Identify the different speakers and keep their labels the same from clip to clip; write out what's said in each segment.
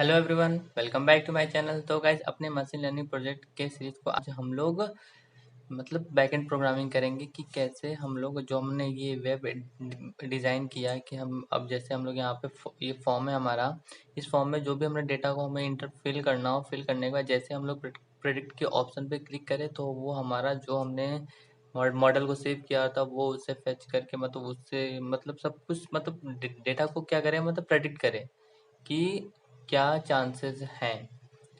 Speaker 1: Hello everyone, welcome back to my channel. तो guys अपने machine learning project के series को आज हम लोग बैकएंड प्रोग्रामिंग करेंगे कि कैसे हम लोग जो हमने ये वेब डिज़ाइन किया है कि हम अब जैसे हम लोग यहाँ पे ये फॉर्म है हमारा। इस फॉर्म में जो भी हमने डेटा को हमें इंटर फिल करना हो, फिल करने के बाद जैसे हम लोग प्रेडिक्ट के ऑप्शन पे क्लिक करें तो वो हमारा जो हमने मॉडल को सेव किया था वो उससे फेच करके उससे सब कुछ डेटा को क्या करें, प्रेडिक्ट करें कि क्या चांसेस हैं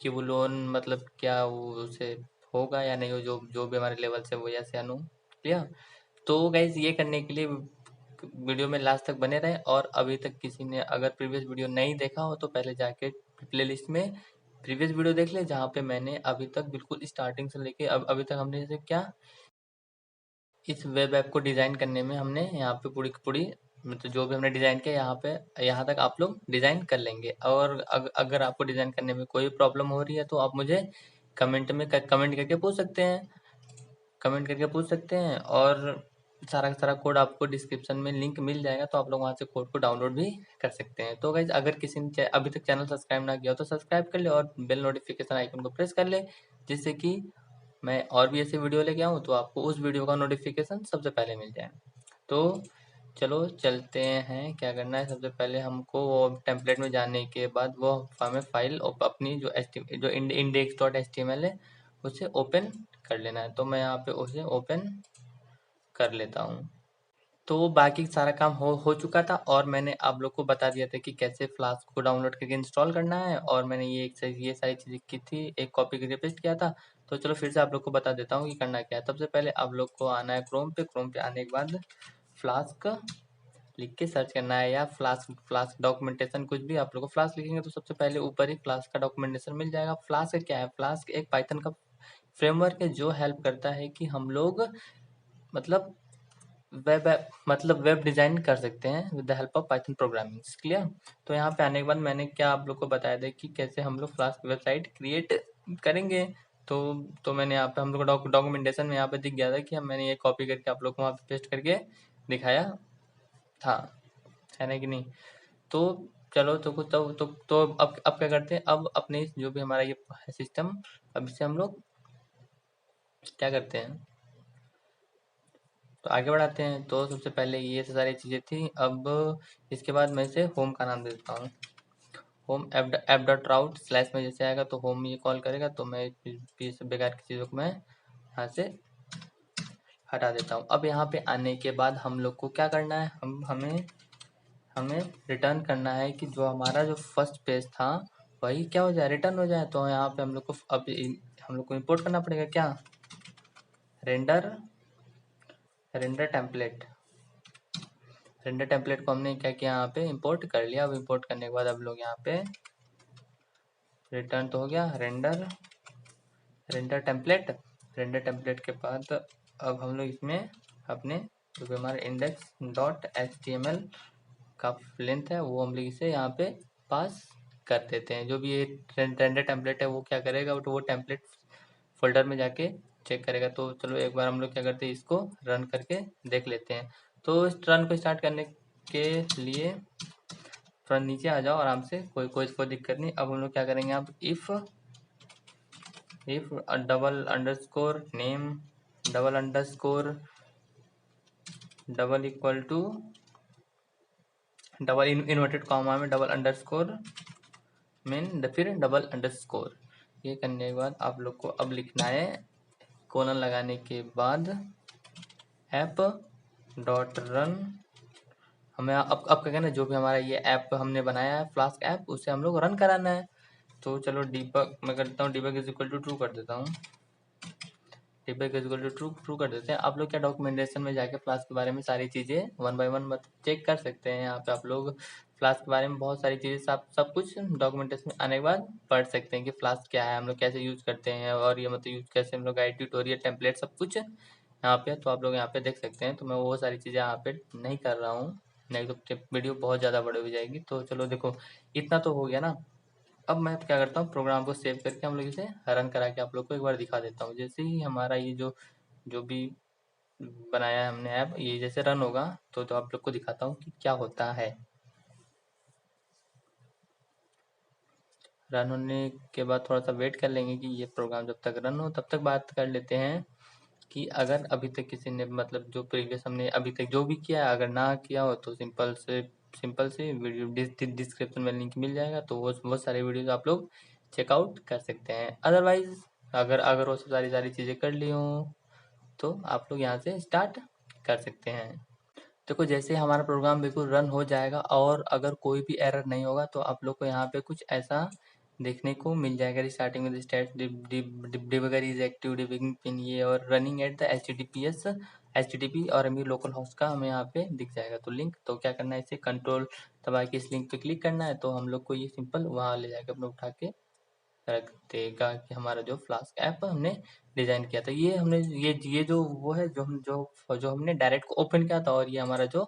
Speaker 1: कि वो लोन क्या वो उसे होगा या नहीं हो, जो जो भी हमारे लेवल से वो, यस या नो। क्लियर। तो गाइज ये करने के लिए वीडियो में लास्ट तक बने रहे, और अभी तक किसी ने अगर प्रीवियस वीडियो नहीं देखा हो तो पहले जाके प्लेलिस्ट में प्रीवियस वीडियो देख ले, जहाँ पे मैंने अभी तक बिल्कुल स्टार्टिंग से लेके अब अभी तक हमने जैसे क्या इस वेब ऐप को डिज़ाइन करने में हमने यहाँ पे पूरी की पूरी जो भी हमने डिज़ाइन किया यहाँ पे यहाँ तक आप लोग डिज़ाइन कर लेंगे। और अगर आपको डिज़ाइन करने में कोई प्रॉब्लम हो रही है तो आप मुझे कमेंट में कमेंट करके पूछ सकते हैं, और सारा का सारा कोड आपको डिस्क्रिप्शन में लिंक मिल जाएगा, तो आप लोग वहाँ से कोड को डाउनलोड भी कर सकते हैं। तो गाइज अगर किसी ने अभी तक चैनल सब्सक्राइब ना किया हो तो सब्सक्राइब कर ले और बेल नोटिफिकेशन आइकन को प्रेस कर ले, जिससे कि मैं और भी ऐसे वीडियो लेके आऊँ तो आपको उस वीडियो का नोटिफिकेशन सबसे पहले मिल जाए। तो चलो चलते हैं। क्या करना है, सबसे पहले हमको वो टेम्पलेट में जाने के बाद वो हमें फाइल अपनी जो index dot H T M L है उसे ओपन कर लेना है। तो मैं यहाँ पे उसे ओपन कर लेता हूँ। तो बाकी सारा काम हो चुका था, और मैंने आप लोग को बता दिया था कि कैसे फ्लास्क को डाउनलोड करके इंस्टॉल करना है, और मैंने ये सारी चीज़ें की थी, एक कॉपी करके पेस्ट किया था। तो चलो फिर से आप लोग को बता देता हूँ कि करना क्या है। सबसे पहले आप लोग को आना है क्रोम पे आने के बाद फ्लास्क लिख के सर्च करना है, या फ्लास्क डॉक्यूमेंटेशन, कुछ भी आप लोग को फ्लास्क लिखेंगे तो सबसे पहले ऊपर ही फ्लास्क का डॉक्यूमेंटेशन मिल जाएगा। फ्लास्क क्या है? फ्लास्क एक पाइथन का फ्रेमवर्क है जो हेल्प करता है कि हम लोग मतलब वेब डिजाइन कर सकते हैं with the help of Python programming. Clear. तो यहाँ पे आने के बाद मैंने क्या आप लोग को बताया था कि कैसे हम लोग फ्लास्क वेबसाइट क्रिएट करेंगे। तो मैंने यहाँ पे हम लोग को डॉक्यूमेंटेशन में यहाँ पे दिख गया था कि मैंने ये कॉपी करके आप लोग को वहाँ पे पेस्ट करके दिखाया था, है ना कि नहीं? तो चलो तो कुछ अब क्या करते हैं, अब अपने जो भी हमारा ये सिस्टम, अब इसे हम लोग क्या करते हैं, तो आगे बढ़ाते हैं। तो सबसे पहले ये सारी चीज़ें थी। अब इसके बाद मैं इसे होम का नाम दे देता हूँ। होम ऐप डॉट राउट स्लैश में जैसे आएगा तो होम ये कॉल करेगा, तो मैं ये सब बेकार की चीज़ों को मैं यहाँ से हटा देता हूँ। अब यहाँ पे आने के बाद हम लोग को क्या करना है, हमें हमें रिटर्न करना है कि जो हमारा जो फर्स्ट पेज था वही क्या हो जाए, रिटर्न हो जाए। तो यहाँ पे हम लोग को हम लोग को इम्पोर्ट करना पड़ेगा क्या, render render template. Render template को हमने क्या किया, यहाँ पे इंपोर्ट कर लिया। अब इंपोर्ट करने के बाद अब लोग यहाँ पे रिटर्न तो हो गया render render template. Render template के बाद अब हम लोग इसमें अपने जो भी हमारा index dot H T M L का लेंथ है वो हम लोग इसे यहाँ पे पास कर देते हैं। जो भी ये रेंडर टेम्पलेट है वो क्या करेगा, तो वो टेम्पलेट फोल्डर में जाके चेक करेगा। तो चलो एक बार हम लोग क्या करते हैं, इसको रन करके देख लेते हैं। तो इस रन को स्टार्ट करने के लिए थोड़ा नीचे आ जाओ आराम से, कोई दिक्कत नहीं। अब हम लोग क्या करेंगे, आप if double underscore name double underscore double equal to double inverted comma में डबल अंडरस्कोर फिर डबल अंडरस्कोर। ये करने के बाद आप लोग को अब लिखना है कोलन लगाने के बाद ऐप डॉट रन। हमें अब क्या करना है, जो भी हमारा ये ऐप हमने बनाया है फ्लास्क ऐप, उसे हम लोग रन कराना है। तो चलो डीबग मैं करता हूँ, debug is equal to true कर देता हूँ। Debug is equal to true true कर देते हैं। आप लोग क्या डॉक्यूमेंटेशन में जाके फ्लास्क के बारे में सारी चीज़ें वन बाय वन चेक कर सकते हैं। यहाँ पे आप लोग फ्लास्क के बारे में बहुत सारी चीज़ें सब कुछ डॉक्यूमेंटेशन में आने के बाद पढ़ सकते हैं कि फ्लास्क क्या है, हम लोग कैसे यूज़ करते हैं, और ये यूज़ कैसे हम लोग गाइड ट्यूटोरियल टेम्पलेट सब कुछ यहाँ पे। तो आप लोग यहाँ पे देख सकते हैं। तो मैं वो सारी चीज़ें यहाँ पे नहीं कर रहा हूँ, नहीं तो वीडियो बहुत ज़्यादा बड़ी हो जाएगी। तो चलो देखो इतना तो हो गया ना। अब मैं क्या करता हूँ, प्रोग्राम को सेव करके हम लोग इसे रन करा के आप लोग को एक बार दिखा देता हूँ। जैसे ही हमारा ये जो भी बनाया है हमने ऐप, ये जैसे रन होगा तो आप लोग को दिखाता हूँ कि क्या होता है। रन होने के बाद थोड़ा सा वेट कर लेंगे कि ये प्रोग्राम जब तक रन हो, तब तक बात कर लेते हैं कि अगर अभी तक किसी ने मतलब जो प्रीवियस हमने अभी तक जो भी किया है, अगर ना किया हो तो सिंपल से वीडियो डिस्क्रिप्शन में लिंक मिल जाएगा, तो वो सारे वीडियोस आप लोग चेकआउट कर सकते हैं। अदरवाइज अगर वो सारी चीज़ें कर ली हों तो आप लोग यहाँ से स्टार्ट कर सकते हैं। देखो जैसे हमारा प्रोग्राम बिल्कुल रन हो जाएगा और अगर कोई भी एरर नहीं होगा तो आप लोग को यहाँ पे कुछ ऐसा देखने को मिल जाएगा। स्टार्टिंग में stat debugger is active debugging pin ये और रनिंग एट द एचटीटीपी और हमें लोकल होस्ट का हमें यहाँ पे दिख जाएगा। तो लिंक तो क्या करना है, इसे कंट्रोल दबा के इस लिंक पे क्लिक करना है, तो हम लोग को ये सिंपल वहाँ ले जाकर अपने उठा के रख देगा कि हमारा जो फ्लास्क ऐप हमने डिज़ाइन किया था, ये हमने ये जो वो है जो हमने डायरेक्ट को ओपन किया था, और ये हमारा जो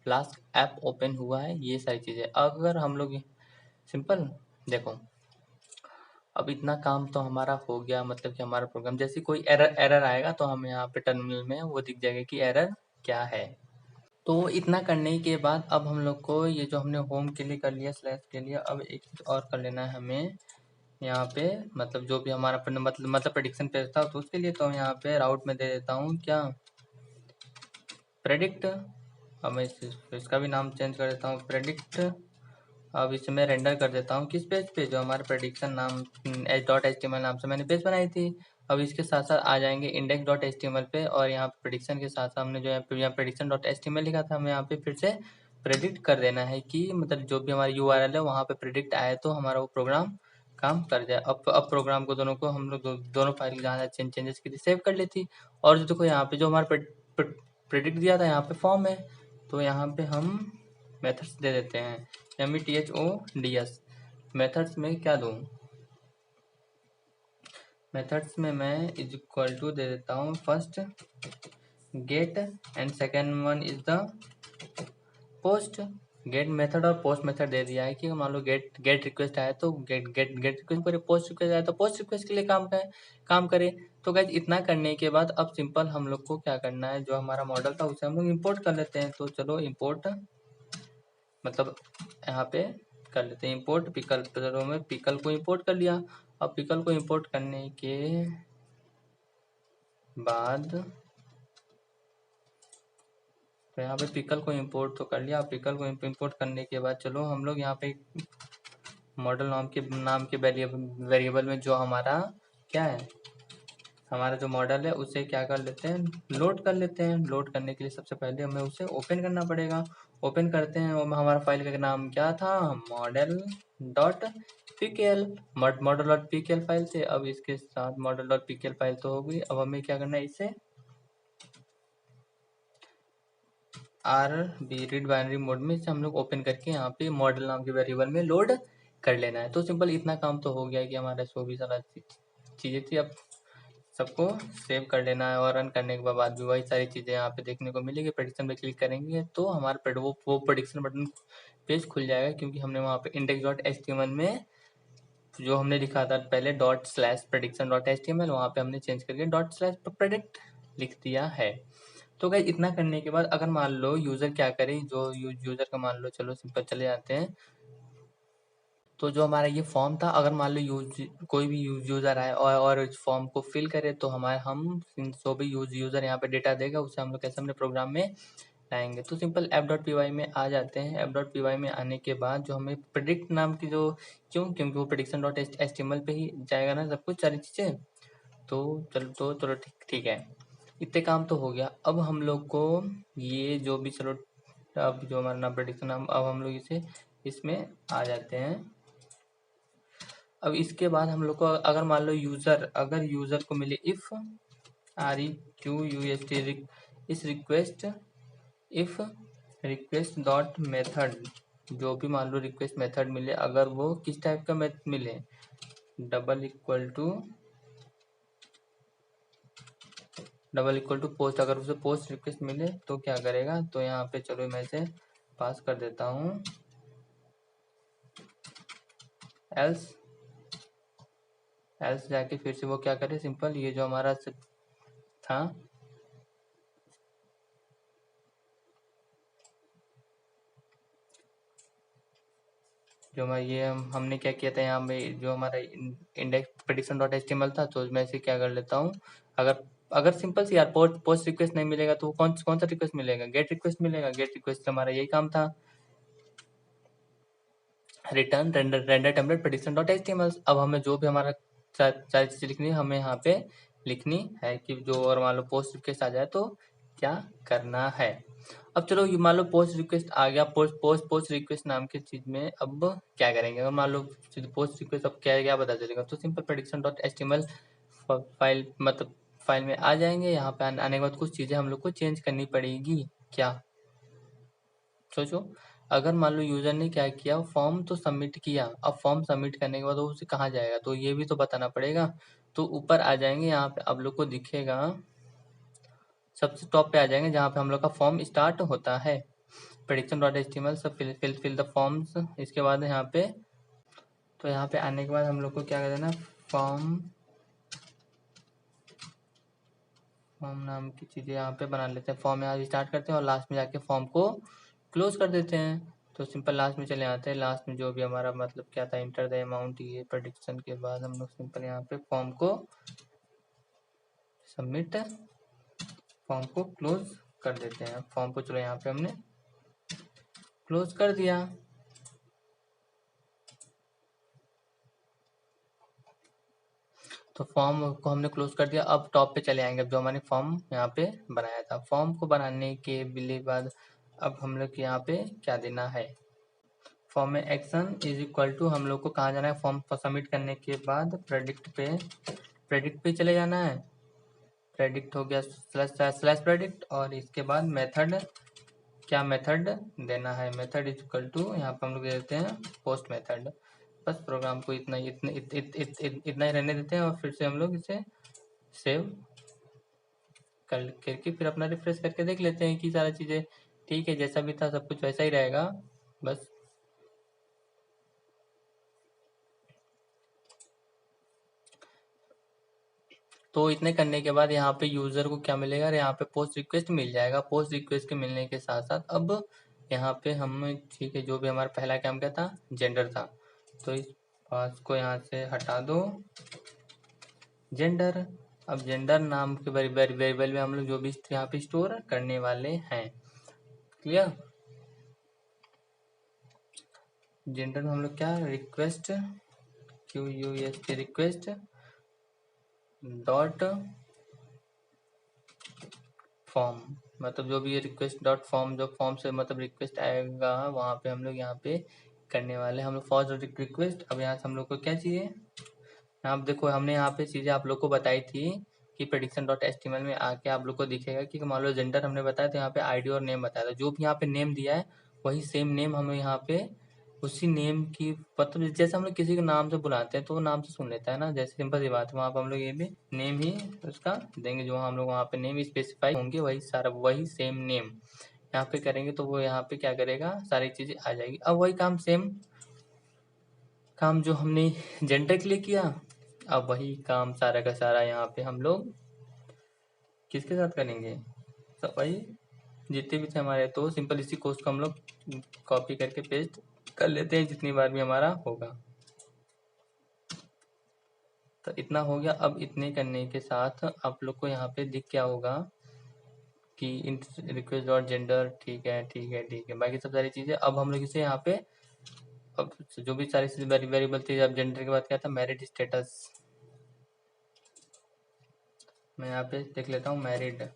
Speaker 1: फ्लास्क ऐप ओपन हुआ है, ये सारी चीज़ें अगर हम लोग सिंपल देखो। अब इतना काम तो हमारा हो गया, मतलब कि हमारा प्रोग्राम जैसे कोई एरर आएगा तो हमें यहाँ पे टर्मिनल में वो दिख जाएगा कि एरर क्या है। तो इतना करने के बाद अब हम लोग को ये जो हमने होम के लिए कर लिया, स्लैश के लिए, अब एक चीज़ और कर लेना है हमें यहाँ पे, मतलब जो भी हमारा मतलब प्रेडिक्शन पेज था तो उसके लिए तो यहाँ पे राउट में दे देता हूँ क्या, प्रेडिक्ट। अब मैं इसका भी नाम चेंज कर देता हूँ, प्रेडिक्ट। अब इसे मैं रेंडर कर देता हूँ किस पेज पे, जो हमारे प्रेडिक्शन नाम h.html नाम से मैंने पेज बनाई थी। अब इसके साथ साथ आ जाएंगे index.html पे, और यहाँ पे प्रेडिक्शन के साथ साथ हमने जो यहाँ prediction.html लिखा था, हमें यहाँ पे फिर से प्रेडिक्ट कर देना है कि मतलब जो भी हमारी URL है वहाँ पे प्रेडिक्ट आए तो हमारा वो प्रोग्राम काम कर जाए। अब प्रोग्राम को दोनों को हम लोग दोनों फाइल जहाँ चेंजेस की थी सेव कर लेती, और जो देखो यहाँ पे जो हमारा प्रेडिक्ट दिया था यहाँ पे फॉर्म है, तो यहाँ पे हम मेथड्स दे देते हैं METHODS। मेथड्स में क्या दूँ, मेथड्स में मैं इज इक्वल टू दे देता हूँ first get and second one is the post. Get method और पोस्ट मेथड दे दिया है कि मान लो गेट रिक्वेस्ट आया तो गेट रिक्वेस्ट करे, पोस्ट रिक्वेस्ट आया तो पोस्ट रिक्वेस्ट के लिए काम करे। तो गाइज इतना करने के बाद अब सिंपल हम लोग को क्या करना है, जो हमारा मॉडल था उसे हम लोग इम्पोर्ट कर लेते हैं। तो चलो इम्पोर्ट मतलब यहाँ पे कर लेते हैं इम्पोर्ट पिकल, तो में पिकल को इम्पोर्ट कर लिया। अब पिकल को इम्पोर्ट करने के बाद तो यहाँ पे पिकल को इम्पोर्ट तो कर लिया। पिकल को इम्पोर्ट करने के बाद चलो हम लोग यहाँ पे मॉडल नाम के वेरिएबल में जो हमारा क्या है, हमारा जो मॉडल है उसे क्या कर लेते हैं, लोड कर लेते हैं। लोड करने के लिए सबसे पहले हमें उसे ओपन करना पड़ेगा। ओपन करते हैं और हमारा फाइल का नाम क्या था, model.pkl। model.pkl फाइल से अब इसके साथ model.pkl फाइल तो हो गई। अब हमें क्या करना है, इसे RB रीड बाइनरी मोड में इसे हम लोग ओपन करके यहाँ पे मॉडल नाम के वेरिएबल में लोड कर लेना है। तो सिंपल इतना काम तो हो गया कि हमारा जो भी सारा चीज़ें थी, अब सबको सेव कर लेना है, और रन करने के बाद भी वही सारी चीज़ें यहाँ पे देखने को मिलेगी। प्रेडिक्शन पे क्लिक करेंगे तो हमारा वो प्रेडिक्शन बटन पेज खुल जाएगा, क्योंकि हमने वहाँ पे index.html में जो हमने लिखा था पहले ./prediction.html, वहाँ पे हमने चेंज करके ./predict लिख दिया है। तो गाइस इतना करने के बाद अगर मान लो यूज़र क्या करे, जो यूज़र का मान लो, चलो सिंपल चले जाते हैं। तो जो हमारा ये फॉर्म था, अगर मान लो कोई भी यूज़र आए और इस फॉर्म को फिल करे, तो हम जो भी यूज़र यहाँ पे डेटा देगा उसे हम लोग कैसे अपने प्रोग्राम में लाएंगे। तो सिंपल app.py में आ जाते हैं। app.py में आने के बाद जो हमें प्रेडिक्ट नाम की जो क्योंकि वो prediction.html पे ही जाएगा ना सब कुछ सारी चीज़ें। तो चलो ठीक है, इतने काम तो हो गया। अब हम लोग को ये जो भी चलो, अब जो हमारा नाम प्रेडिक्शन नाम, अब हम लोग इसे इसमें आ जाते हैं। अब इसके बाद हम लोग को अगर मान लो अगर यूज़र को मिले इफ़ REQUEST इस रिक्वेस्ट डॉट मेथड, जो भी मान लो रिक्वेस्ट मेथड मिले, अगर वो किस टाइप का मिले, डबल इक्वल टू पोस्ट। अगर उसे पोस्ट रिक्वेस्ट मिले तो क्या करेगा, तो यहाँ पे चलो मैं इसे पास कर देता हूँ एल्स जाके फिर से वो क्या करे, सिंपल ये जो हमारा था जो हमारा ये हमने क्या किया था यहाँ पे, जो हमारा इंडेक्स prediction डॉट एचटीएमएल था, तो मैं इसे क्या कर लेता हूँ, अगर अगर सिंपल सी यार पोस्ट रिक्वेस्ट नहीं मिलेगा तो कौन कौन सा रिक्वेस्ट मिलेगा, गेट रिक्वेस्ट मिलेगा। गेट रिक्वेस्ट हमारा यही काम था, return render template prediction dot HTML. अब हमें जो भी हमारा सारी चीजें लिखनी है हमें यहाँ पे लिखनी है कि जो और मान लो पोस्ट रिक्वेस्ट आ जाए तो क्या करना है। अब चलो ये मान लो पोस्ट रिक्वेस्ट आ गया, पोस्ट रिक्वेस्ट नाम की चीज में अब क्या करेंगे, अगर मान लो पोस्ट रिक्वेस्ट अब क्या क्या पता चलेगा, तो simple prediction dot HTML file मतलब फाइल में आ जाएंगे। यहाँ पे आने के बाद कुछ चीजें हम लोग को चेंज करनी पड़ेगी। क्या, सोचो, अगर मान लो यूजर ने क्या किया, फॉर्म तो सबमिट किया, अब फॉर्म सबमिट करने के बाद वो उसे कहाँ जाएगा, तो ये भी तो बताना पड़ेगा। तो ऊपर आ जाएंगे, यहाँ पे आप लोग को दिखेगा, सबसे टॉप पे आ जाएंगे जहाँ पे हम लोग का फॉर्म स्टार्ट होता है, prediction डॉट एचटीएमएल सब फिल द फॉर्म्स। इसके बाद यहाँ पे, तो यहाँ पे आने के बाद हम लोग को क्या कर देना, फॉर्म फॉर्म नाम की चीजें यहाँ पे बना लेते हैं। फॉर्म यहाँ स्टार्ट करते हैं और लास्ट में जाके फॉर्म को क्लोज कर देते हैं। तो सिंपल लास्ट में चले आते हैं, लास्ट में जो भी हमारा मतलब क्या था, इंटर द अमाउंट, ये प्रेडिक्शन के बाद हम लोग सिंपल यहाँ पे फॉर्म को सबमिट, फॉर्म को क्लोज कर देते हैं। फॉर्म को चलो यहाँ पे हमने क्लोज कर दिया। तो फॉर्म को हमने क्लोज कर दिया। अब टॉप पे चले आएंगे, अब जो हमारे फॉर्म यहाँ पे बनाया था, फॉर्म को बनाने के बाद अब हम लोग यहाँ पे क्या देना है, फॉर्म में एक्शन इज इक्वल टू, हम लोग को कहाँ जाना है, फॉर्म सबमिट करने के बाद प्रेडिक्ट पे चले जाना है। प्रेडिक्ट हो गया स्लैश प्रेडिक्ट, और इसके बाद मेथड, क्या मेथड देना है, मेथड इज इक्वल टू, यहाँ पे हम लोग दे देते हैं पोस्ट मेथड। बस प्रोग्राम को इतना इतना ही रहने देते हैं, और फिर से हम लोग इसे सेव करके फिर अपना रिफ्रेश करके देख लेते हैं कि सारी चीज़ें ठीक है, जैसा भी था सब कुछ वैसा ही रहेगा। बस तो इतने करने के बाद यहाँ पे यूजर को क्या मिलेगा, यहाँ पे पोस्ट रिक्वेस्ट मिल जाएगा। पोस्ट रिक्वेस्ट के मिलने के साथ साथ अब यहाँ पे हम, ठीक है, जो भी हमारा पहला काम क्या था, जेंडर था, तो इस पास को यहाँ से हटा दो, जेंडर। अब जेंडर नाम के वेरिएबल में हम लोग जो भी यहाँ पे स्टोर करने वाले हैं, क्लियर। जेंडर में हम लोग क्या, request, QUEST request dot form, मतलब जो भी ये रिक्वेस्ट डॉट फॉर्म, जो फॉर्म से मतलब रिक्वेस्ट आएगा वहाँ पे हम लोग यहाँ पे करने वाले, हम लोग फर्स्ट रिक्वेस्ट। अब यहाँ से हम लोग को क्या चाहिए, आप देखो हमने यहाँ पे चीज़ें आप लोग को बताई थी कि prediction डॉट एचटीएमएल में आके आप लोग को दिखेगा कि मान लो जेंडर हमने बताया तो यहाँ पे आईडी और नेम बताया था, जो भी यहाँ पे नेम दिया है वही सेम नेम हमें यहाँ पे उसी नेम की, मतलब जैसे हम लोग किसी के नाम से बुलाते हैं तो वो नाम से सुन लेता है ना, जैसे सिंपल सी बात है, वहाँ पे हम लोग ये भी नेम ही उसका देंगे, जो हम लोग वहाँ पे नेम स्पेसिफाई होंगे वही सारा वही सेम नेम यहाँ पे करेंगे, तो वो यहाँ पे क्या करेगा, सारी चीजें आ जाएगी। अब वही काम सेम काम जो हमने जेंडर के लिए किया, अब वही काम सारा का सारा यहाँ पे हम लोग किसके साथ करेंगे, सब वही जितने भी थे हमारे। तो सिंपल इसी कोर्स को हम लोग कॉपी करके पेस्ट कर लेते हैं जितनी बार भी हमारा होगा। तो इतना हो गया। अब इतने करने के साथ आप लोग को यहाँ पे दिख क्या होगा कि रिक्वेस्ट डॉट जेंडर, ठीक है ठीक है ठीक है, बाकी सब सारी चीजें। अब हम लोग इसे यहाँ पे, अब जो भी सारी चीजें वेरिएबल थी, अब जेंडर के बाद क्या था, मैरिड स्टेटस, मैं यहाँ पे देख लेता हूँ मैरिड,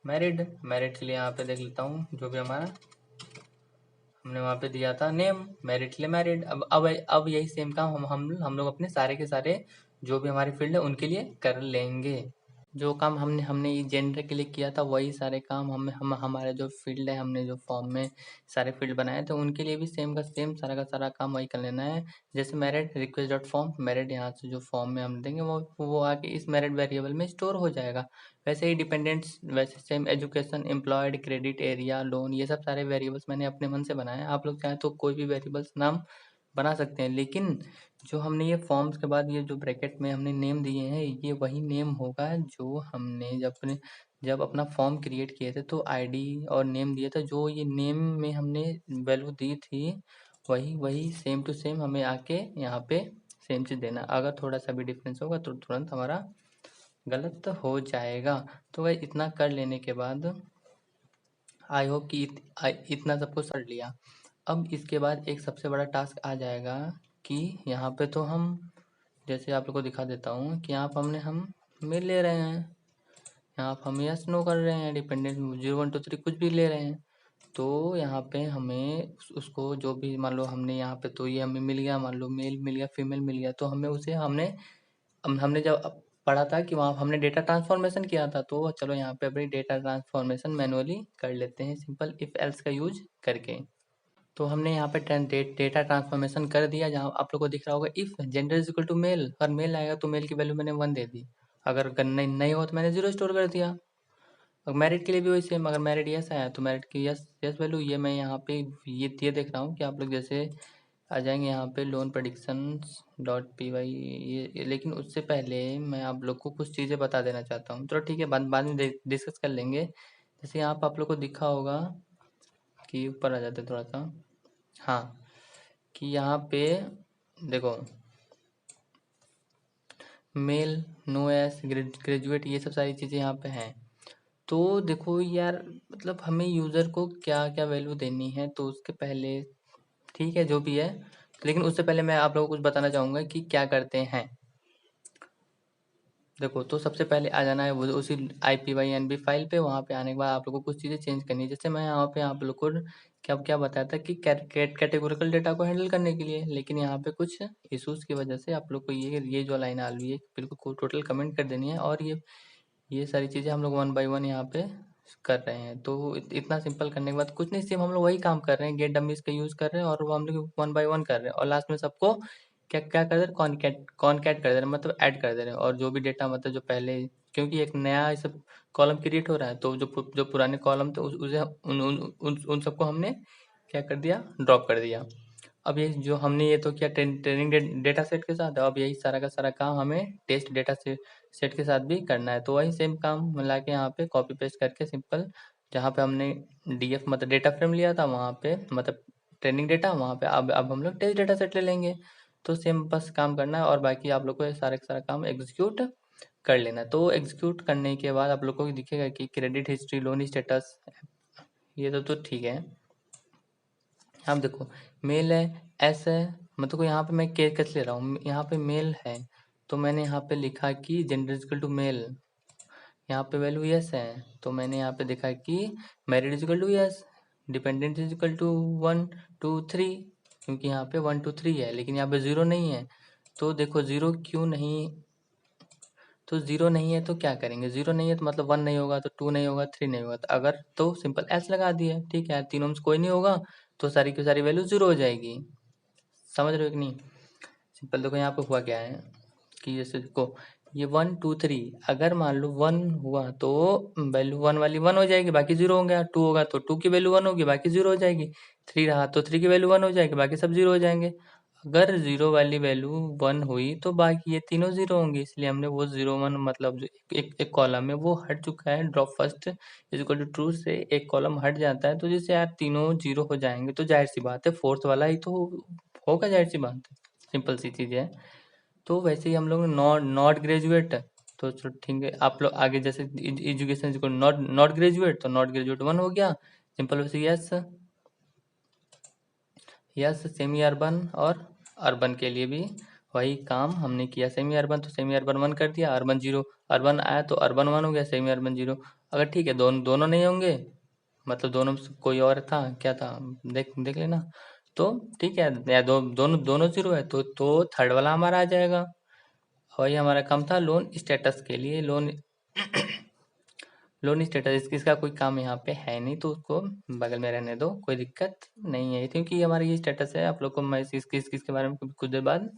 Speaker 1: मैरिड के लिए यहाँ पे देख लेता हूँ जो भी हमारा हमने वहाँ पे दिया था नेम, मैरिड के लिए मैरिड। अब यही सेम काम हम लोग अपने सारे के सारे जो भी हमारे फील्ड है उनके लिए कर लेंगे। जो काम हमने ये जेंडर के लिए किया था वही सारे काम हमारे जो फील्ड है, हमने जो फॉर्म में सारे फील्ड बनाए थे उनके लिए भी सेम का सारा काम वही कर लेना है। जैसे married request dot form married, यहाँ से जो फॉर्म में हम देंगे वो आके इस मैरिड वेरिएबल में स्टोर हो जाएगा। वैसे ही डिपेंडेंट्स, वैसे same education, employed, credit, area, loan, ये सब सारे वेरिएबल्स मैंने अपने मन से बनाए हैं। आप लोग चाहें तो कोई भी वेरिएबल्स नाम बना सकते हैं, लेकिन जो हमने ये फॉर्म्स के बाद ये जो ब्रैकेट में हमने नेम दिए हैं ये वही नेम होगा जो हमने जब अपना फॉर्म क्रिएट किए थे तो आईडी और नेम दिए थे, जो ये नेम में हमने वैल्यू दी थी वही सेम टू सेम हमें आके यहाँ पे सेम चीज़ देना। अगर थोड़ा सा भी डिफरेंस होगा तो तुरंत हमारा गलत हो जाएगा। तो भाई इतना कर लेने के बाद आई होप कि इतना सब कुछ कर लिया। अब इसके बाद एक सबसे बड़ा टास्क आ जाएगा कि यहाँ पे तो हम जैसे आप लोग को दिखा देता हूँ कि यहाँ पर हम मेल ले रहे हैं, यहाँ पर हम यस नो कर रहे हैं, डिपेंडेंट 0 1 2 3 कुछ भी ले रहे हैं। तो यहाँ पे हमें उसको जो भी मान लो हमने यहाँ पे तो ये हमें मिल गया, मान लो मेल मिल गया, फीमेल मिल गया, तो हमें उसे हमने जब पढ़ा था कि वहाँ हमने डेटा ट्रांसफॉर्मेशन किया था, तो चलो यहाँ पे अपनी डेटा ट्रांसफॉर्मेशन मैनुअली कर लेते हैं सिंपल इफ एल्स का यूज करके। तो हमने यहाँ पे डेटा ट्रांसफॉर्मेशन कर दिया, जहाँ आप लोग को दिख रहा होगा if gender is equal to male, और मेल आएगा तो मेल की वैल्यू मैंने 1 दे दी, अगर नहीं हो तो मैंने 0 स्टोर कर दिया। और मैरिड के लिए भी वही सेम, अगर मैरिड यस आया तो मैरिड की यस यस वैल्यू, ये मैं यहाँ पे ये देख रहा हूँ कि आप लोग जैसे आ जाएंगे यहाँ पे loan predictions dot P Y लेकिन उससे पहले मैं आप लोग को कुछ चीज़ें बता देना चाहता हूँ। चलो ठीक है, बाद में डिस्कस कर लेंगे। जैसे यहाँ पर आप लोग को दिखा होगा कि ऊपर आ जाते थोड़ा सा, हाँ, कि यहाँ पे देखो मेल, नो एस, ग्रेजुएट, ये सब सारी चीज़ें यहाँ पे हैं। तो देखो यार, मतलब हमें यूज़र को क्या क्या वैल्यू देनी है, तो उसके पहले ठीक है जो भी है, लेकिन उससे पहले मैं आप लोगों को कुछ बताना चाहूँगा कि क्या करते हैं। देखो, तो सबसे पहले आ जाना है वो उसी IPYNB फाइल पे। वहाँ पे आने के बाद आप लोगों को कुछ चीज़ें चेंज करनी है। जैसे मैं यहाँ पे आप लोग को क्या क्या बताया था कि कैटेगोरिकल डेटा को हैंडल करने के लिए, लेकिन यहाँ पे कुछ इश्यूज़ की वजह से आप लोग को ये जो लाइन आ रही है बिल्कुल टोटल कमेंट कर देनी है, और ये सारी चीज़ें हम लोग 1 बाय 1 यहाँ पे कर रहे हैं। तो इतना सिंपल करने के बाद कुछ नहीं, सेम हम लोग वही काम कर रहे हैं, गेट डमीज का यूज़ कर रहे हैं, और वो हम लोग 1 बाय 1 कर रहे हैं, और लास्ट में सबको क्या क्या कर दे रहे हैं, कॉनकैट कर दे रहे हैं, मतलब ऐड कर दे रहे हैं। और जो भी डेटा मतलब जो पहले, क्योंकि एक नया ये सब कॉलम क्रिएट हो रहा है, तो जो पुराने कॉलम थे उसे उन सबको हमने क्या कर दिया, ड्रॉप कर दिया। अब ये जो हमने ये तो किया ट्रेनिंग डेटा सेट के साथ, अब यही सारा का सारा काम हमें टेस्ट डेटा सेट के साथ भी करना है। तो वही सेम काम मिला के यहाँ पे कॉपी पेस्ट करके सिंपल, जहाँ पे हमने DF मतलब डेटा फ्रेम लिया था, वहाँ पे मतलब ट्रेनिंग डेटा, वहाँ पे अब हम लोग टेस्ट डेटा सेट ले लेंगे। तो सेम बस काम करना है, और बाकी आप लोग को ये सारा का सारा काम एग्जीक्यूट कर लेना है। तो एग्जीक्यूट करने के बाद आप लोग को दिखेगा कि क्रेडिट हिस्ट्री, लोन स्टेटस, ये तो ठीक है। अब देखो, मेल है, एस है, मतलब यहाँ पे मैं कैसे ले रहा हूँ, यहाँ पे मेल है तो मैंने यहाँ पे लिखा कि जेंडर इजिकल टू मेल, यहाँ पे वैल्यू यस है, तो मैंने यहाँ पे देखा कि married is equal to yes, dependent is equal to 1 2 3, क्योंकि यहाँ पे 1 2 3 है, लेकिन यहाँ पे 0 नहीं है। तो देखो 0 क्यों नहीं, तो 0 नहीं है तो क्या करेंगे, 0 नहीं है तो मतलब 1 नहीं होगा, तो 2 नहीं होगा, 3 नहीं होगा, तो अगर तो सिंपल एस लगा दिए, ठीक है, तीनों में से कोई नहीं होगा, तो सारी की सारी वैल्यू 0 हो जाएगी। समझ रहे हो कि नहीं? सिंपल देखो यहाँ पे हुआ क्या है कि जैसे देखो ये 1 2 3, अगर मान लो 1 हुआ तो वैल्यू 1 वाली 1 हो जाएगी, बाकी 0 हो गया। 2 होगा तो 2 की वैल्यू 1 होगी, बाकी 0 हो जाएगी। 3 रहा तो 3 की वैल्यू 1 हो जाएगी, बाकी सब 0 हो जाएंगे। अगर 0 वाली वैल्यू 1 हुई तो बाकी ये तीनों 0 होंगी, इसलिए हमने वो 0 1 मतलब जो एक कॉलम में वो हट चुका है, drop first is equal to true से एक कॉलम हट जाता है, तो जैसे यार तीनों 0 हो जाएंगे तो जाहिर सी बात है फोर्थ वाला ही तो होगा, जाहिर सी बात है, सिंपल सी चीज़ है। तो वैसे ही हम लोग नॉट नॉट ग्रेजुएट, तो चलो ठीक है, आप लोग आगे जैसे एजुकेशन को नॉट नॉट ग्रेजुएट, तो नॉट ग्रेजुएट 1 हो गया, सिंपल वैसे यस यस सेमी अर्बन, और अर्बन के लिए भी वही काम हमने किया, सेमी अर्बन तो सेमी अर्बन 1 कर दिया, अर्बन 0, अर्बन आया तो अर्बन 1 हो गया, सेमी अर्बन 0। अगर ठीक है दोनों नहीं होंगे, मतलब दोनों में से कोई और था, क्या था, देख देख लेना। तो ठीक है, या दोनों दोनों 0 है तो थर्ड वाला हमारा आ जाएगा। वही हमारा काम था लोन स्टेटस के लिए, लोन लोन स्टेटस इसका कोई काम यहाँ पे है नहीं, तो उसको बगल में रहने दो, कोई दिक्कत नहीं है, क्योंकि हमारा ये स्टेटस है। आप लोग को मैं इसके बारे में कुछ देर बाद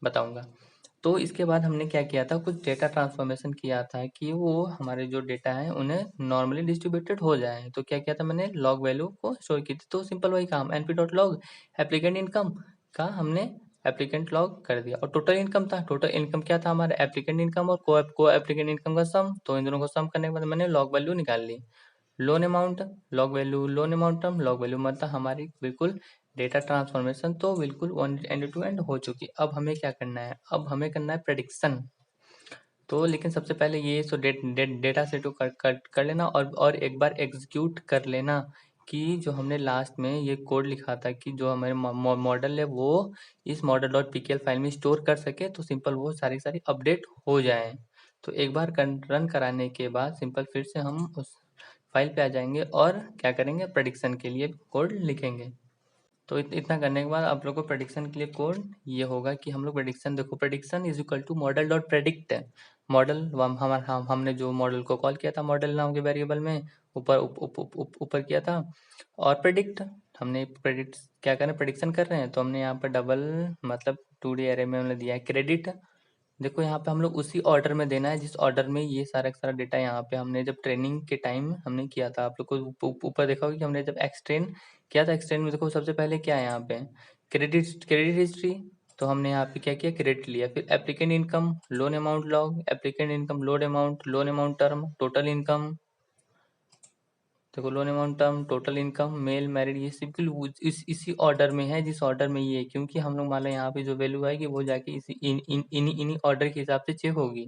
Speaker 1: बताऊंगा। तो इसके बाद हमने क्या किया था, कुछ डेटा ट्रांसफॉर्मेशन किया था कि वो हमारे जो डेटा है उन्हें नॉर्मली डिस्ट्रीब्यूटेड हो जाए। तो क्या किया था, मैंने लॉग वैल्यू को स्टोर की थी, तो सिंपल वही काम np dot log applicant income का हमने एप्लीकेंट लॉग कर दिया, और टोटल इनकम था, टोटल इनकम क्या था हमारा, एप्लीकेंट इनकम और को एप्लीकेंट इनकम का सम, तो इन दोनों को सम करने के बाद मैंने लॉग वैल्यू निकाल ली। Loan amount log value, loan amount log value, मतलब हमारी बिल्कुल डेटा ट्रांसफॉर्मेशन तो बिल्कुल एंड टू एंड हो चुकी। अब हमें क्या करना है, अब हमें करना है प्रेडिक्शन। तो लेकिन सबसे पहले ये सो डेटा सेट को कर लेना और एक बार एग्जीक्यूट कर लेना कि जो हमने लास्ट में ये कोड लिखा था कि जो हमारे मॉडल है वो इस मॉडल डॉट पीकेएल फाइल में स्टोर कर सके, तो सिंपल वो सारी अपडेट हो जाए। तो एक बार रन कराने के बाद सिंपल फिर से हम उस फाइल पे आ जाएंगे और क्या करेंगे, प्रेडिक्शन के लिए कोड लिखेंगे। तो इतना करने के बाद आप लोग को प्रेडिक्शन के लिए कोड ये होगा कि हम लोग प्रेडिक्शन देखो, prediction is equal to model dot predict. Model हमने जो मॉडल को कॉल किया था मॉडल नाम के वेरिएबल में ऊपर किया था, और प्रेडिक्ट हमने प्रेडिक्ट क्या करें, प्रेडिक्शन कर रहे हैं तो हमने यहाँ पर डबल मतलब 2D एरे में हमने दिया है क्रेडिट। देखो यहाँ पे हम लोग उसी ऑर्डर में देना है जिस ऑर्डर में ये सारा का सारा डेटा यहाँ पे हमने जब ट्रेनिंग के टाइम हमने किया था। आप लोग को ऊपर देखा होगा कि हमने जब एक्सट्रेन किया था, एक्सट्रेन में देखो सबसे पहले क्या है यहाँ पे, क्रेडिट हिस्ट्री। तो हमने यहाँ पे क्या किया, क्रेडिट लिया। फिर applicant income loan amount log, applicant income loan amount term, total income. देखो loan amount term, total income, male married, ये सिंपल इसी ऑर्डर में है जिस ऑर्डर में ये, क्योंकि हम लोग मान लो यहाँ पे जो वैल्यू आएगी वो जाके इसी इन्हीं ऑर्डर के हिसाब से चेक होगी।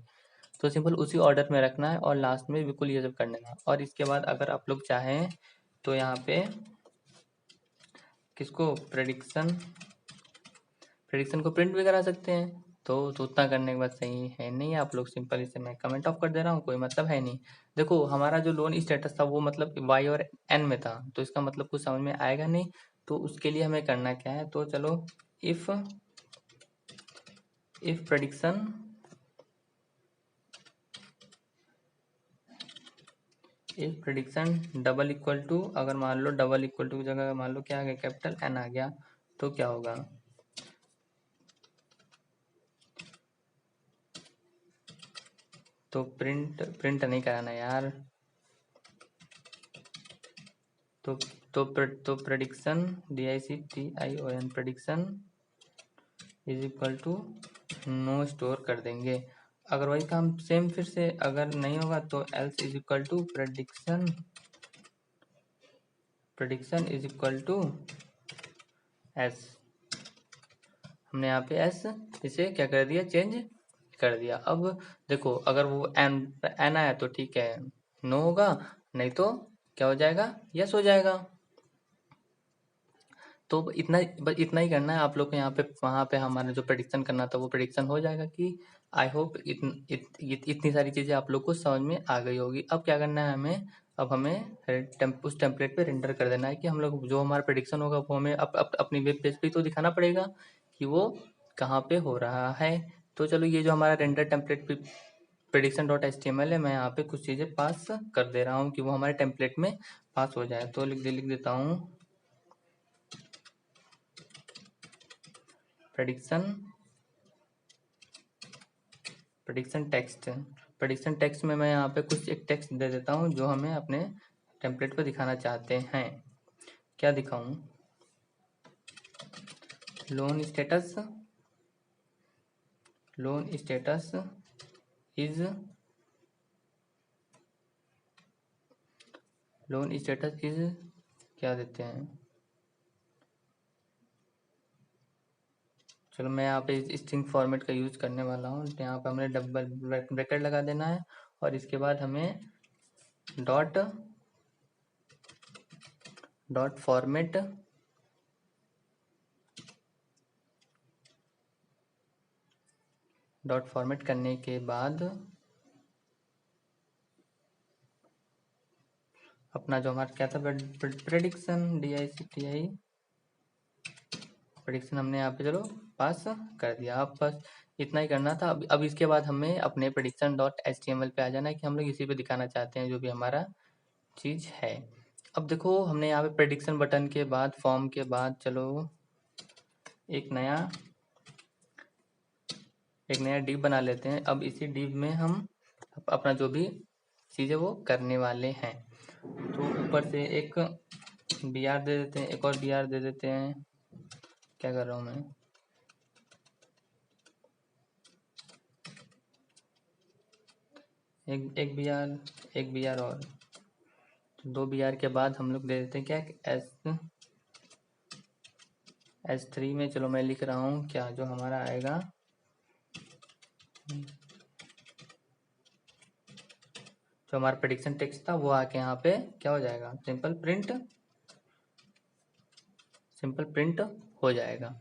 Speaker 1: तो सिंपल उसी ऑर्डर में रखना है और लास्ट में बिल्कुल ये सब कर देना है। और इसके बाद अगर आप लोग चाहें तो यहाँ पे किसको, प्रेडिक्शन को प्रिंट भी करा सकते हैं। तो उतना करने के बाद सही है नहीं, आप लोग सिंपल इसे मैं कमेंट ऑफ कर दे रहा हूँ, कोई मतलब है नहीं। देखो हमारा जो लोन स्टेटस था वो मतलब वाई और एन में था, तो इसका मतलब कुछ समझ में आएगा नहीं। तो उसके लिए हमें करना क्या है, तो चलो if prediction double equal to, अगर मान लो डबल इक्वल टू की जगह मान लो क्या आ गया, कैपिटल एन आ गया, तो क्या होगा, तो प्रिंट नहीं कराना यार। तो prediction DICTION prediction is equal to no store कर देंगे। अगर वही काम सेम फिर से अगर नहीं होगा तो else is equal to prediction is equal to S. हमने यहाँ पे एस इसे क्या कर दिया, चेंज कर दिया। अब देखो अगर वो एन आया तो ठीक है, नो होगा, नहीं तो क्या हो जाएगा, यस हो जाएगा। तो बस इतना ही करना है आप लोग को यहाँ पे, वहाँ पे हमारा जो प्रेडिक्शन करना था वो प्रेडिक्शन हो जाएगा। कि आई होप इतनी सारी चीज़ें आप लोग को समझ में आ गई होगी। अब क्या करना है हमें, अब हमें उस टेम्पलेट पे रेंडर कर देना है कि हम लोग जो हमारा प्रेडिक्शन होगा वो हमें अपनी वेब पेज पे तो दिखाना पड़ेगा कि वो कहाँ पे हो रहा है। तो चलो ये जो हमारा रेंडर टेम्पलेट पे prediction.html है, मैं यहाँ पे कुछ चीज़ें पास कर दे रहा हूँ कि वो हमारे टेम्पलेट में पास हो जाए। तो लिख देता हूँ प्रेडिक्शन टेक्स्ट में मैं यहाँ पे कुछ एक टेक्स्ट दे देता हूँ जो हमें अपने टेम्पलेट पर दिखाना चाहते हैं। क्या दिखाऊं, लोन स्टेटस इज क्या देते हैं, चलो मैं यहाँ पे स्ट्रिंग फॉर्मेट का यूज करने वाला हूँ। तो यहाँ पे हमें डबल ब्रैकेट लगा देना है और इसके बाद हमें डॉट फॉर्मेट करने के बाद अपना जो हमारा क्या था, प्रेडिक्शन प्रेडिक्शन हमने यहाँ पे चलो पास कर दिया। अब बस इतना ही करना था। अब इसके बाद हमें अपने prediction.html पे आ जाना है कि हम लोग इसी पे दिखाना चाहते हैं जो भी हमारा चीज़ है। अब देखो हमने यहाँ पे प्रेडिक्शन बटन के बाद फॉर्म के बाद चलो एक नया डिव बना लेते हैं। अब इसी डिव में हम अपना जो भी चीज़ है वो करने वाले हैं। तो ऊपर से एक br दे देते हैं, एक और br दे देते हैं। क्या कर रहा हूँ मैं, एक br और, तो 2 br के बाद हम लोग दे देते हैं क्या, H3 में चलो मैं लिख रहा हूँ क्या जो हमारा आएगा, जो हमारा प्रेडिक्शन टेक्स्ट था वो आके यहाँ पे क्या हो जाएगा, सिंपल प्रिंट हो जाएगा।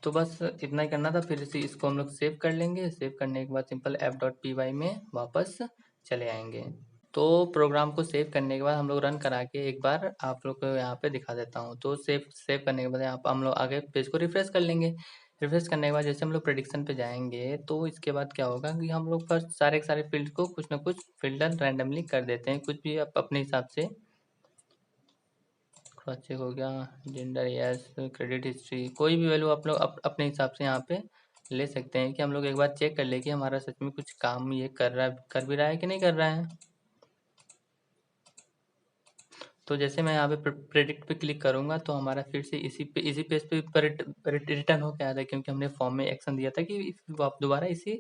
Speaker 1: तो बस इतना ही करना था। फिर इसको हम लोग सेव कर लेंगे। सेव करने के बाद सिंपल f.py में वापस चले आएंगे। तो प्रोग्राम को सेव करने के बाद हम लोग रन करा के एक बार आप लोग को यहाँ पे दिखा देता हूँ। तो सेव करने के बाद यहाँ पर हम लोग आगे पेज को रिफ्रेश कर लेंगे। रिफ्रेश करने के बाद जैसे हम लोग प्रेडिक्शन पे जाएंगे तो इसके बाद क्या होगा कि हम लोग फर्स्ट सारे के सारे फील्ड को कुछ ना कुछ फिल्टर रैंडमली कर देते हैं, कुछ भी आप अपने हिसाब से। क्रॉस चेक हो गया, जेंडर यस, क्रेडिट हिस्ट्री, कोई भी वैल्यू आप लोग अपने हिसाब से यहाँ पे ले सकते हैं कि हम लोग एक बार चेक कर ले कि हमारा सच में कुछ काम ये कर भी रहा है कि नहीं कर रहा है। तो जैसे मैं यहाँ पे प्रेडिक्ट पे क्लिक करूंगा तो हमारा फिर से इसी पेज पे रिटर्न होकर आता है, क्योंकि हमने फॉर्म में एक्शन दिया था कि वो आप दोबारा इसी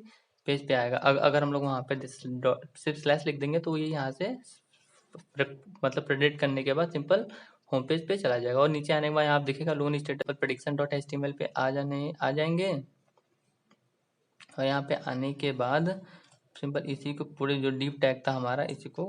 Speaker 1: पेज पे आएगा। अगर हम लोग वहाँ पे सिर्फ स्लैश लिख देंगे तो ये यहाँ से मतलब प्रेडिक्ट करने के बाद सिंपल होम पेज पे चला जाएगा। और नीचे आने के बाद आप दिखेगा लोन स्टेटस prediction.html पे आ जाएंगे। और यहाँ पे आने के बाद सिंपल इसी को पूरे जो डीप टैग था हमारा, इसी को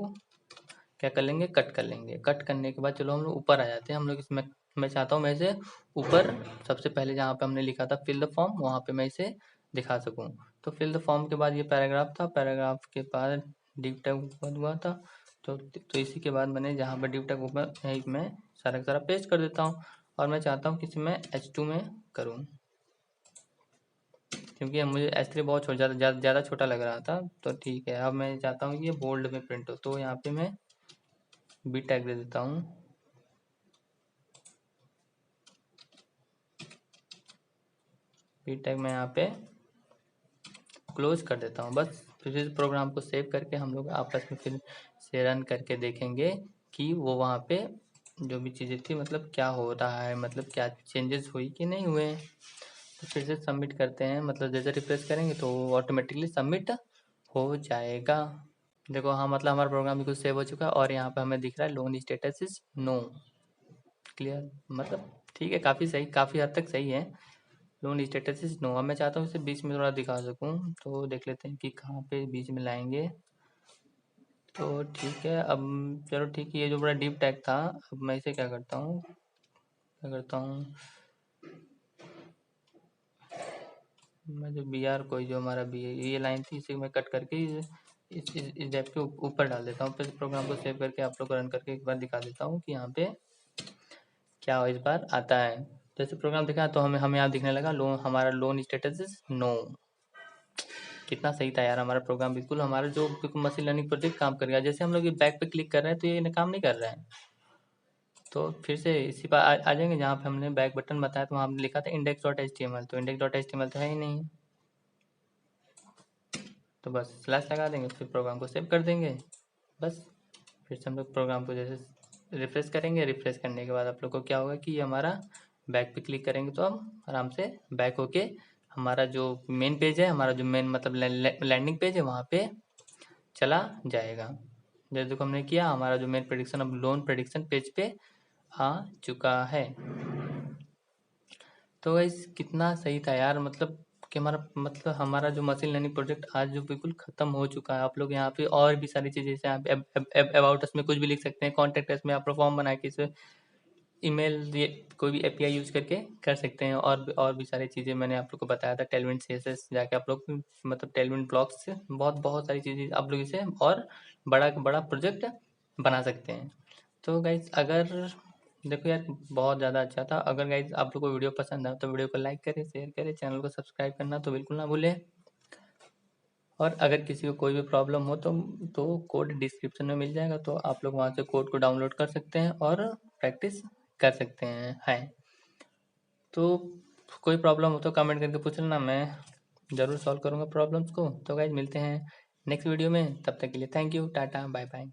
Speaker 1: क्या कर लेंगे, कट कर लेंगे। कट करने के बाद चलो हम लोग ऊपर आ जाते हैं। हम लोग इसमें मैं चाहता हूँ मैं इसे ऊपर सबसे पहले जहाँ पे हमने लिखा था फिल द फॉर्म, वहाँ पे मैं इसे दिखा सकूँ। तो फिल द फॉर्म के बाद ये पैराग्राफ था, पैराग्राफ के बाद डीप टैग ऊपर हुआ था। तो इसी के बाद मैंने जहाँ पर डीप टैग ऊपर यहीं मैं सारा का सारा पेस्ट कर देता हूँ। और मैं चाहता हूँ कि इसे मैं H2 में करूँ, क्योंकि मुझे H3 बहुत ज़्यादा छोटा लग रहा था। तो ठीक है, अब मैं चाहता हूँ कि ये बोल्ड में प्रिंट हो, तो यहाँ पे मैं बी टैग दे देता हूँ। बी टैग मैं यहाँ पे क्लोज कर देता हूँ। बस फिर इस प्रोग्राम को सेव करके हम लोग आपस में फिर से रन करके देखेंगे कि वो वहाँ पे जो भी चीज़ें थी मतलब क्या हो रहा है, मतलब क्या चेंजेस हुई कि नहीं हुए। तो फिर से सबमिट करते हैं, मतलब जैसे रिफ्रेश करेंगे तो ऑटोमेटिकली सबमिट हो जाएगा। देखो हाँ, मतलब हमारा प्रोग्राम बिल्कुल सेव हो चुका है और यहाँ पे हमें दिख रहा है loan status is no. Clear, मतलब ठीक है, काफ़ी सही, काफ़ी हद तक सही है। Loan status is no. अब मैं चाहता हूँ इसे बीच में थोड़ा दिखा सकूँ, तो देख लेते हैं कि कहाँ पे बीच में लाएंगे। तो ठीक है, अब चलो ठीक है, ये जो बड़ा डीप टैग था, अब मैं इसे क्या करता हूँ, मैं जो बी आर कोई जो हमारा बी ये लाइन थी इसे मैं कट करके इस डेप के ऊपर डाल देता हूँ। फिर प्रोग्राम को सेव करके आप लोग को रन करके एक बार दिखा देता हूँ कि यहाँ पे क्या इस बार आता है। जैसे प्रोग्राम दिखा तो हमें यहाँ दिखने लगा हमारा लोन स्टेटस इज नो। कितना सही था यार हमारा प्रोग्राम, बिल्कुल हमारा जो बिल्कुल मशीन लर्निंग प्रोजेक्ट काम कर गया। जैसे हम लोग ये बैक पे क्लिक कर रहे हैं तो ये काम नहीं कर रहा है। तो फिर से इसी पर आ जाएंगे जहाँ पे हमने बैक बटन बताया, तो वहाँ हमने लिखा था index.html, तो index.html तो है ही नहीं। तो बस स्लैश लगा देंगे, फिर प्रोग्राम को सेव कर देंगे। बस फिर से हम लोग प्रोग्राम को जैसे रिफ्रेश करेंगे। रिफ्रेश करने के बाद आप लोग को क्या होगा कि ये हमारा बैक पे क्लिक करेंगे तो हम आराम से बैक होके हमारा जो मेन पेज है, हमारा जो मेन मतलब लैंडिंग पेज है, वहाँ पे चला जाएगा। जैसे देखो हमने किया, हमारा जो मेन प्रेडिक्शन अब लोन प्रेडिक्शन पेज पे आ चुका है। तो गाइस कितना सही था यार, मतलब कि हमारा जो मशीन लर्निंग प्रोजेक्ट आज जो बिल्कुल खत्म हो चुका है। आप लोग यहाँ पे और भी सारी चीज़ें जैसे आप अबाउट अस में कुछ भी लिख सकते हैं, कॉन्टेक्ट अस में आप लोग फॉर्म बना के इसे ईमेल ये कोई भी एपीआई यूज करके कर सकते हैं। और भी सारी चीज़ें मैंने आप लोग को बताया था। टेलविंड सीएसएस जाके आप लोग मतलब टेलविंड ब्लॉक्स से बहुत सारी चीज़ें आप लोग इसे और बड़ा प्रोजेक्ट बना सकते हैं। तो गाइज अगर देखो यार बहुत ज़्यादा अच्छा था। अगर गाइज आप लोग को वीडियो पसंद आए तो वीडियो को लाइक करें, शेयर करें, चैनल को सब्सक्राइब करना तो बिल्कुल ना भूलें। और अगर किसी को कोई भी प्रॉब्लम हो तो कोड डिस्क्रिप्शन में मिल जाएगा, तो आप लोग वहाँ से कोड को डाउनलोड कर सकते हैं और प्रैक्टिस कर सकते हैं। तो कोई प्रॉब्लम हो तो कमेंट करके पूछ लेना, मैं ज़रूर सॉल्व करूँगा प्रॉब्लम्स को। तो गाइज मिलते हैं नेक्स्ट वीडियो में, तब तक के लिए thank you, tata, bye bye.